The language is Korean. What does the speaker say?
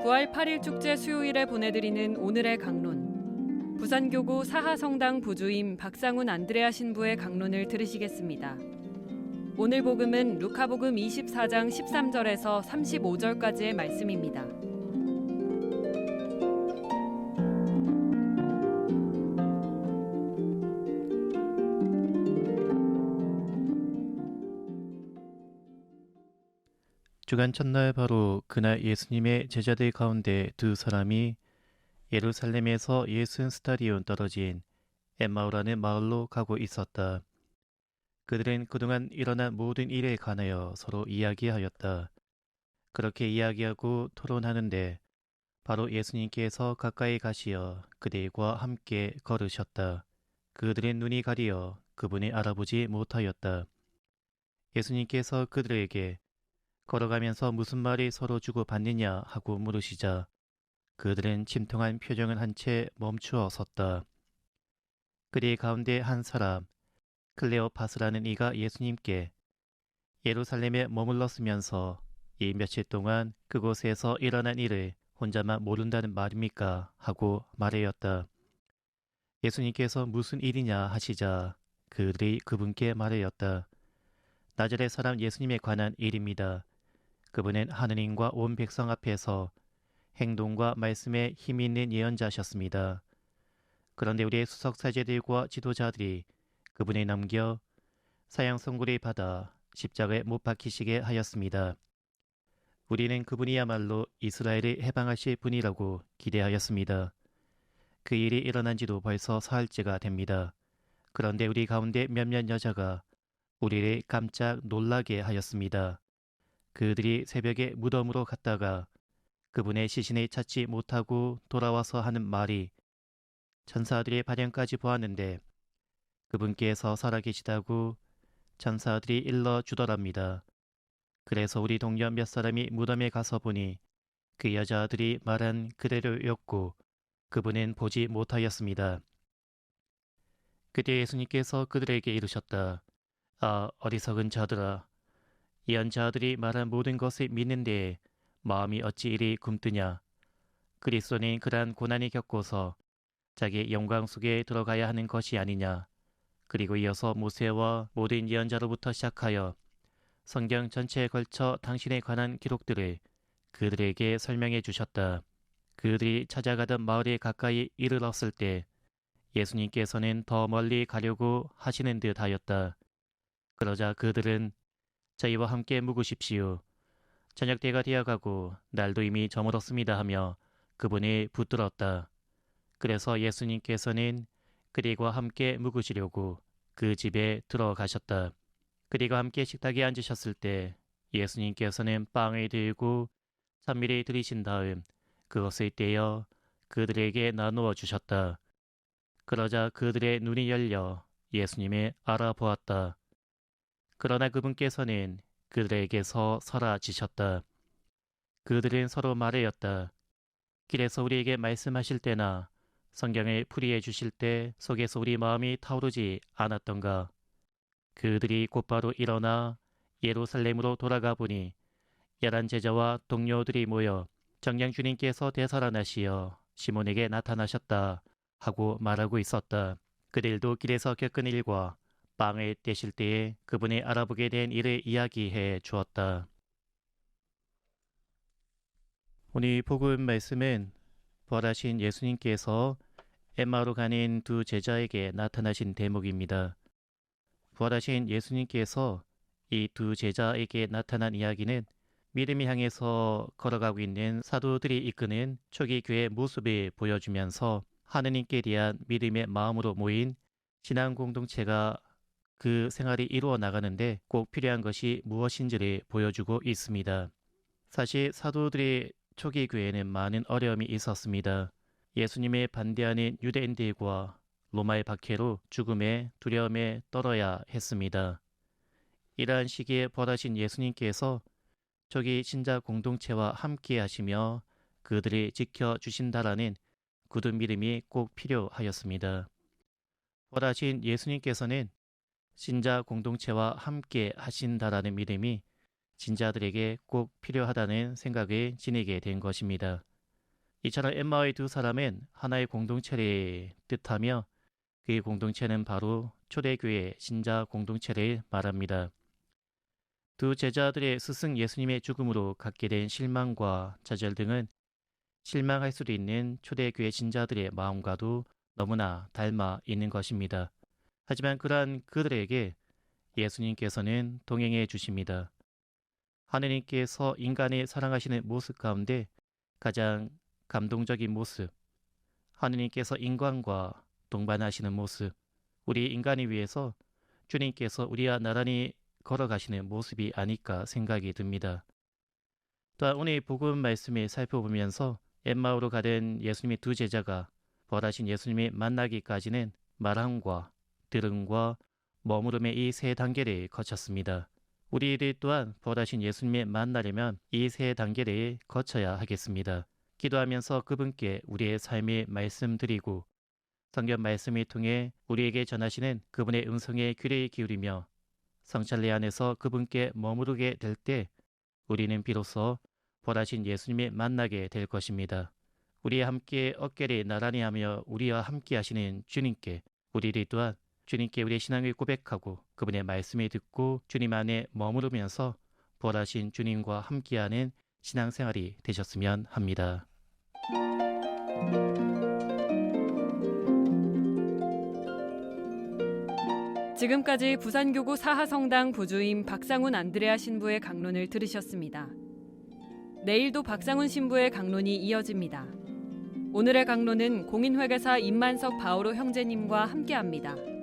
부활 8일 축제 수요일에 보내드리는 오늘의 강론. 부산교구 사하성당 부주임 박상훈 안드레아 신부의 강론을 들으시겠습니다. 오늘 복음은 루카복음 24장 13절에서 35절까지의 말씀입니다. 주간 첫날 바로 그날 예수님의 제자들 가운데 두 사람이 예루살렘에서 60스타디온 떨어진 엠마오라는 마을로 가고 있었다. 그들은 그동안 일어난 모든 일에 관하여 서로 이야기하였다. 그렇게 이야기하고 토론하는데 바로 예수님께서 가까이 가시어 그들과 함께 걸으셨다. 그들의 눈이 가리어 그분을 알아보지 못하였다. 예수님께서 그들에게 걸어가면서 무슨 말이 서로 주고받느냐 하고 물으시자 그들은 침통한 표정을 한 채 멈추어 섰다. 그들 가운데 한 사람 클레오파스라는 이가 예수님께 예루살렘에 머물렀으면서 이 며칠 동안 그곳에서 일어난 일을 혼자만 모른다는 말입니까? 하고 말하였다. 예수님께서 무슨 일이냐 하시자 그들이 그분께 말하였다. 나자렛 사람 예수님에 관한 일입니다. 그분은 하느님과 온 백성 앞에서 행동과 말씀에 힘이 있는 예언자셨습니다. 그런데 우리의 수석사제들과 지도자들이 그분을 넘겨 사형 선고를 받아 십자가에 못 박히시게 하였습니다. 우리는 그분이야말로 이스라엘을 해방하실 분이라고 기대하였습니다. 그 일이 일어난 지도 벌써 사흘째가 됩니다. 그런데 우리 가운데 몇몇 여자가 우리를 깜짝 놀라게 하였습니다. 그들이 새벽에 무덤으로 갔다가 그분의 시신을 찾지 못하고 돌아와서 하는 말이 천사들의 발현까지 보았는데 그분께서 살아계시다고 천사들이 일러주더랍니다. 그래서 우리 동료 몇 사람이 무덤에 가서 보니 그 여자들이 말한 그대로였고 그분은 보지 못하였습니다. 그때 예수님께서 그들에게 이르셨다. 아, 어리석은 자들아. 예언자들이 말한 모든 것을 믿는 데에 마음이 어찌 이리 굼뜨냐. 그리스도는 그러한 고난이 겪고서 자기의 영광 속에 들어가야 하는 것이 아니냐. 그리고 이어서 모세와 모든 예언자로부터 시작하여 성경 전체에 걸쳐 당신에 관한 기록들을 그들에게 설명해 주셨다. 그들이 찾아가던 마을에 가까이 이르렀을 때 예수님께서는 더 멀리 가려고 하시는 듯 하였다. 그러자 그들은 저희와 함께 묵으십시오. 저녁 때가 되어가고 날도 이미 저물었습니다 하며 그분이 붙들었다. 그래서 예수님께서는 그들과 함께 묵으시려고 그 집에 들어가셨다. 그들과 함께 식탁에 앉으셨을 때 예수님께서는 빵을 들고 찬미를 드리신 다음 그것을 떼어 그들에게 나누어 주셨다. 그러자 그들의 눈이 열려 예수님을 알아보았다. 그러나 그분께서는 그들에게서 사라지셨다. 그들은 서로 말하였다. 길에서 우리에게 말씀하실 때나 성경을 풀이해 주실 때 속에서 우리 마음이 타오르지 않았던가. 그들이 곧바로 일어나 예루살렘으로 돌아가 보니 11 제자와 동료들이 모여 정녕 주님께서 되살아나시어 시몬에게 나타나셨다 하고 말하고 있었다. 그들도 길에서 겪은 일과 빵을 떼실 때에 그분이 알아보게 된 일을 이야기해 주었다. 오늘 복음 말씀은 부활하신 예수님께서 엠마오로 가는 두 제자에게 나타나신 대목입니다. 부활하신 예수님께서 이 두 제자에게 나타난 이야기는 믿음을 향해서 걸어가고 있는 사도들이 이끄는 초기 교회 모습을 보여주면서 하느님께 대한 믿음의 마음으로 모인 신앙 공동체가 그 생활이 이루어 나가는데 꼭 필요한 것이 무엇인지를 보여주고 있습니다. 사실 사도들의 초기 교회에는 많은 어려움이 있었습니다. 예수님의 반대하는 유대인들과 로마의 박해로 죽음의 두려움에 떨어야 했습니다. 이러한 시기에 부활하신 예수님께서 초기 신자 공동체와 함께 하시며 그들이 지켜주신다라는 굳은 믿음이 꼭 필요하였습니다. 부활하신 예수님께서는 신자 공동체와 함께 하신다라는 믿음이 신자들에게 꼭 필요하다는 생각을 지니게 된 것입니다. 이처럼 엠마오의 두 사람은 하나의 공동체를 뜻하며 그 공동체는 바로 초대교회 신자 공동체를 말합니다. 두 제자들의 스승 예수님의 죽음으로 갖게 된 실망과 좌절 등은 실망할 수도 있는 초대교회 신자들의 마음과도 너무나 닮아 있는 것입니다. 하지만 그러한 그들에게 예수님께서는 동행해 주십니다. 하느님께서 인간을 사랑하시는 모습 가운데 가장 감동적인 모습, 하느님께서 인간과 동반하시는 모습, 우리 인간을 위해서 주님께서 우리와 나란히 걸어가시는 모습이 아닐까 생각이 듭니다. 또한 오늘 복음 말씀을 살펴보면서 엠마오로 가던 예수님의 두 제자가 벌하신 예수님을 만나기까지는 말함과 들음과 머무름의 이 세 단계를 거쳤습니다. 우리들 또한 벌하신 예수님을 만나려면 이 세 단계를 거쳐야 하겠습니다. 기도하면서 그분께 우리의 삶을 말씀드리고 성경 말씀을 통해 우리에게 전하시는 그분의 음성에 귀를 기울이며 성찰례 안에서 그분께 머무르게 될 때 우리는 비로소 벌하신 예수님을 만나게 될 것입니다. 우리와 함께 어깨를 나란히 하며 우리와 함께 하시는 주님께 우리들 또한 주님께 우리의 신앙을 고백하고 그분의 말씀을 듣고 주님 안에 머무르면서 벌하신 주님과 함께하는 신앙생활이 되셨으면 합니다. 지금까지 부산교구 사하성당 부주임 박상훈 안드레아 신부의 강론을 들으셨습니다. 내일도 박상훈 신부의 강론이 이어집니다. 오늘의 강론은 공인회계사 임만석 바오로 형제님과 함께합니다.